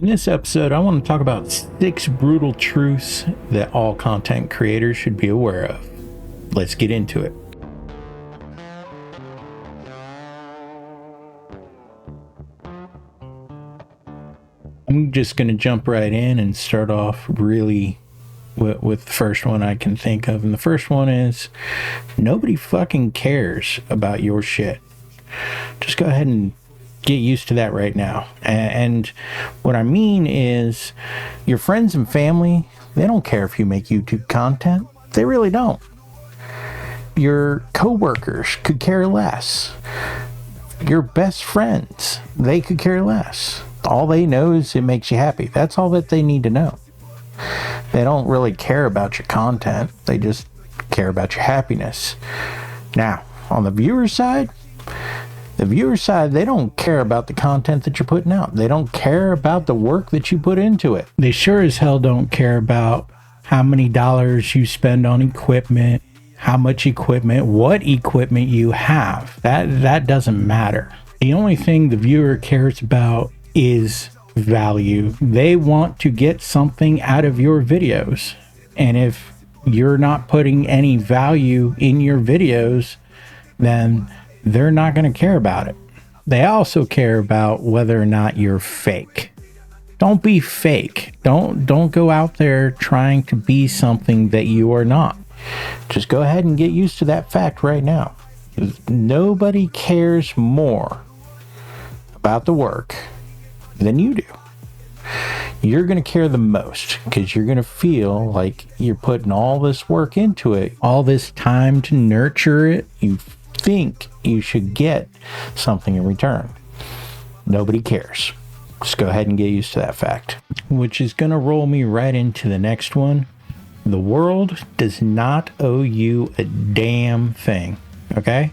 In this episode, I want to talk about 6 brutal truths that all content creators should be aware of. Let's get into it. I'm just going to jump right in and start off really with the first one I can think of. And the first one is, nobody fucking cares about your shit. Just go ahead and get used to that right now. And what I mean is, your friends and family, they don't care if you make YouTube content. They really don't. Your coworkers could care less. Your best friends, they could care less. All they know is it makes you happy. That's all that they need to know. They don't really care about your content. They just care about your happiness. Now, on the viewer side, they don't care about the content that you're putting out. They don't care about the work that you put into it. They sure as hell don't care about how many dollars you spend on equipment, how much equipment, what equipment you have. That doesn't matter. The only thing the viewer cares about is value. They want to get something out of your videos. And if you're not putting any value in your videos, then they're not going to care about it. They also care about whether or not you're fake. Don't be fake. Don't go out there trying to be something that you are not. Just go ahead and get used to that fact right now. Nobody cares more about the work than you do. You're going to care the most because you're going to feel like you're putting all this work into it, all this time to nurture it. You think you should get something in return. Nobody cares. Just go ahead and get used to that fact. Which is going to roll me right into the next one. The world does not owe you a damn thing. Okay?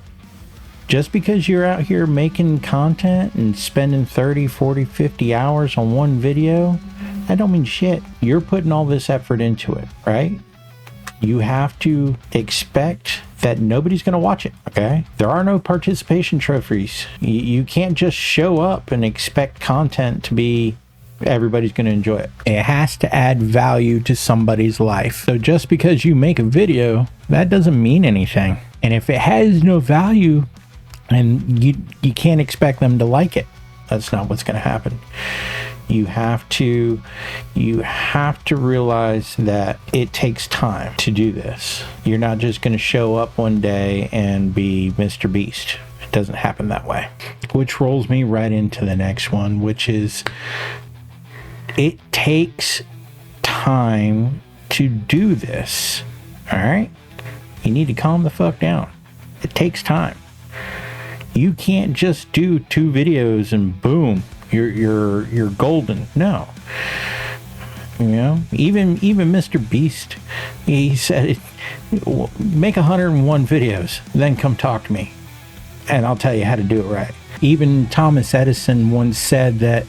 Just because you're out here making content and spending 30, 40, 50 hours on one video, that don't mean shit. You're putting all this effort into it, right? You have to expect that nobody's going to watch it, okay? There are no participation trophies. You can't just show up and expect content to be everybody's going to enjoy it. It has to add value to somebody's life. So just because you make a video, that doesn't mean anything. And if it has no value, and you can't expect them to like it. That's not what's going to happen. You have to realize that it takes time to do this. You're not just going to show up one day and be Mr. Beast. It doesn't happen that way. Which rolls me right into the next one, which is, it takes time to do this. All right? You need to calm the fuck down. It takes time. You can't just do 2 videos and boom, you're golden. No. You know, even Mr. Beast, he said, make 101 videos, then come talk to me, and I'll tell you how to do it right. Even Thomas Edison once said that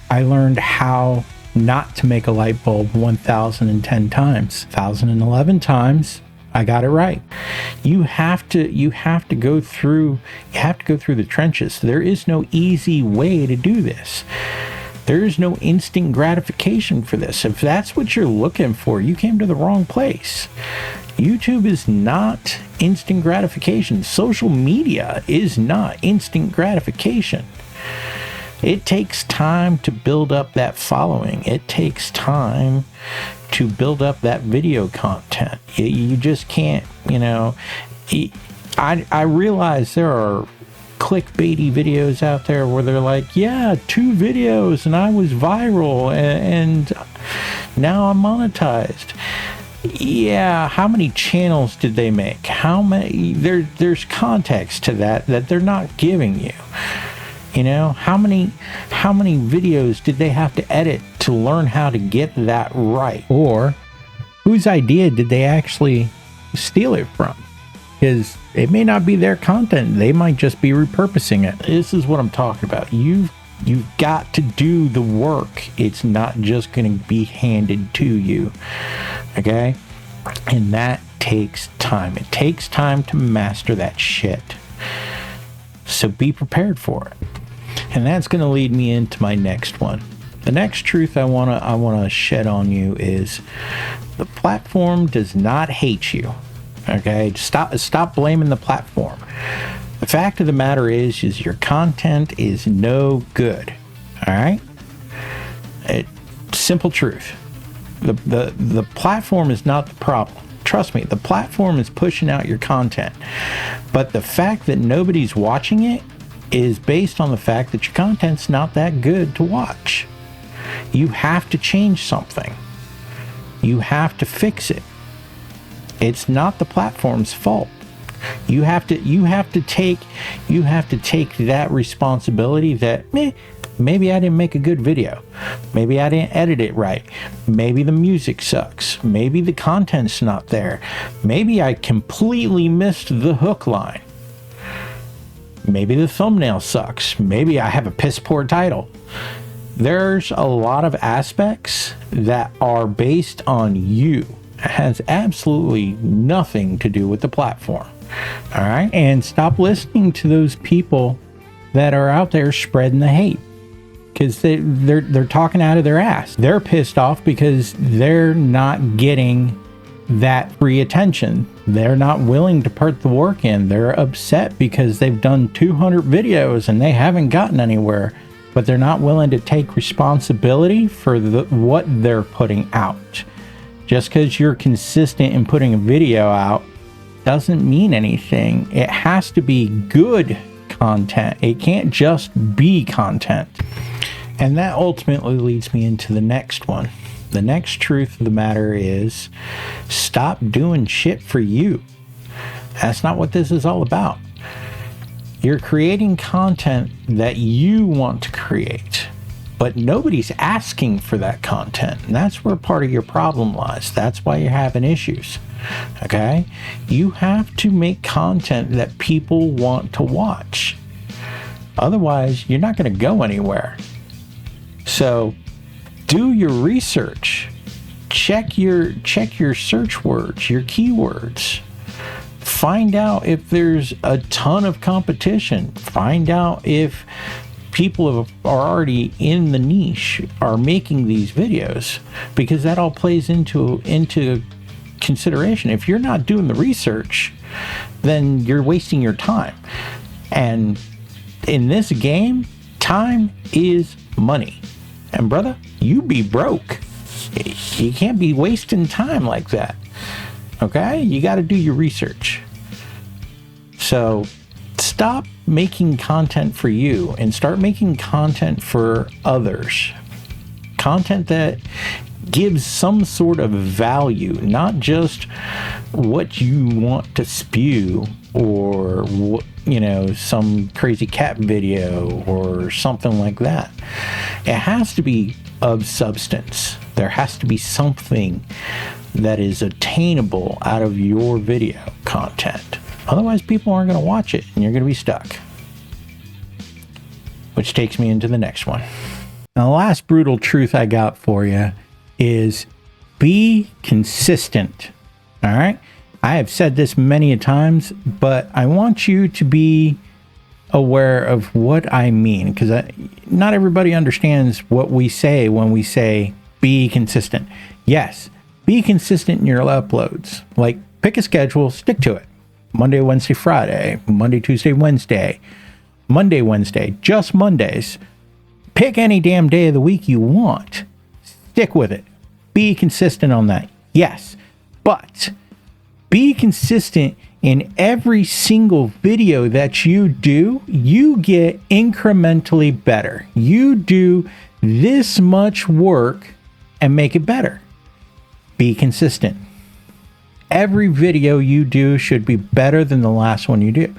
I learned how not to make a light bulb 1,010 times. 1,011 times, I got it right. You have to go through the trenches. There is no easy way to do this. There is no instant gratification for this. If that's what you're looking for, you came to the wrong place. YouTube is not instant gratification. Social media is not instant gratification. It takes time to build up that following. It takes time to build up that video content. You just can't, I realize there are clickbaity videos out there where they're like, yeah, 2 videos and I was viral and now I'm monetized. Yeah, how many channels did they make? How many? There's context to that they're not giving you. You know, how many videos did they have to edit to learn how to get that right? Or whose idea did they actually steal it from? Because it may not be their content. They might just be repurposing it. This is what I'm talking about. You've got to do the work. It's not just going to be handed to you. Okay? And that takes time. It takes time to master that shit. So be prepared for it. And that's going to lead me into my next one. The next truth I wanna shed on you is the platform does not hate you. Okay, stop blaming the platform. The fact of the matter is your content is no good. All right, simple truth. The platform is not the problem. Trust me, the platform is pushing out your content, but the fact that nobody's watching it is based on the fact that your content's not that good to watch. You have to change something. You have to fix it. It's not the platform's fault. You have to take that responsibility that maybe I didn't make a good video. Maybe I didn't edit it right. Maybe the music sucks. Maybe the content's not there. Maybe I completely missed the hook line. Maybe the thumbnail sucks. Maybe I have a piss poor title. There's a lot of aspects that are based on you. It has absolutely nothing to do with the platform. All right? And stop listening to those people that are out there spreading the hate, because they're talking out of their ass. They're pissed off because they're not getting that free attention. They're not willing to put the work in. They're upset because they've done 200 videos and they haven't gotten anywhere, but they're not willing to take responsibility for what they're putting out. Just because you're consistent in putting a video out doesn't mean anything. It has to be good content. It can't just be content. And that ultimately leads me into the next one. The next truth of the matter is stop doing shit for you. That's not what this is all about. You're creating content that you want to create, but nobody's asking for that content. And that's where part of your problem lies. That's why you're having issues. Okay? You have to make content that people want to watch. Otherwise, you're not going to go anywhere. So, do your research. Check your search words, your keywords. Find out if there's a ton of competition. Find out if people are already in the niche are making these videos, because that all plays into consideration. If you're not doing the research, then you're wasting your time. And in this game, time is money. And brother, you be broke. You can't be wasting time like that. Okay? You got to do your research. So stop making content for you and start making content for others. Content that gives some sort of value, not just what you want to spew, or some crazy cat video or something like that. It has to be of substance. There has to be something that is attainable out of your video content. Otherwise, people aren't going to watch it and you're going to be stuck. Which takes me into the next one. Now, the last brutal truth I got for you is be consistent. All right? I have said this many a times, but I want you to be aware of what I mean, because not everybody understands what we say when we say be consistent. Yes, be consistent in your uploads. Like, pick a schedule, stick to it. Monday, Wednesday, Friday, Monday, Tuesday, Wednesday, Monday, Wednesday, just Mondays. Pick any damn day of the week you want. Stick with it. Be consistent on that. Yes, but be consistent in every single video that you do. You get incrementally better. You do this much work and make it better. Be consistent. Every video you do should be better than the last one you do.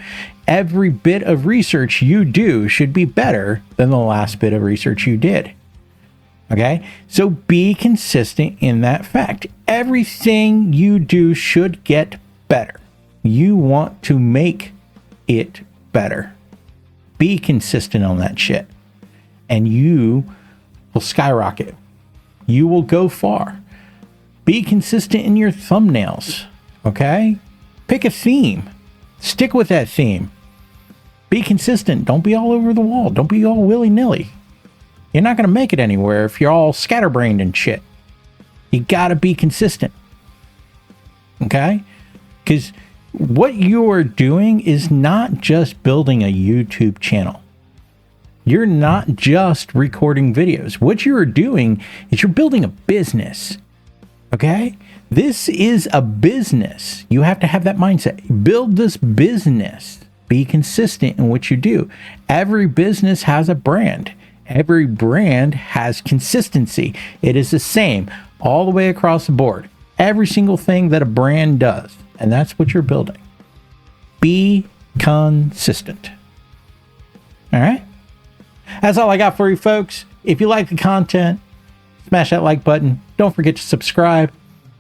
Every bit of research you do should be better than the last bit of research you did. Okay? So be consistent in that fact. Everything you do should get better. You want to make it better. Be consistent on that shit. And you will skyrocket. You will go far. Be consistent in your thumbnails. Okay? Pick a theme. Stick with that theme. Be consistent. Don't be all over the wall. Don't be all willy-nilly. You're not going to make it anywhere if you're all scatterbrained and shit. You got to be consistent. Okay? Because what you are doing is not just building a YouTube channel. You're not just recording videos. What you're doing is you're building a business. Okay? This is a business. You have to have that mindset. Build this business. Be consistent in what you do. Every business has a brand. Every brand has consistency. It is the same all the way across the board. Every single thing that a brand does. And that's what you're building. Be consistent. All right? That's all I got for you, folks. If you like the content, smash that like button. Don't forget to subscribe.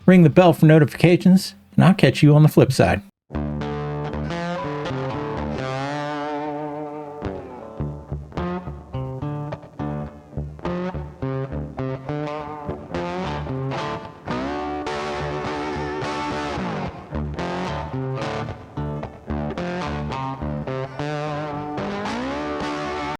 Ring the bell for notifications. And I'll catch you on the flip side.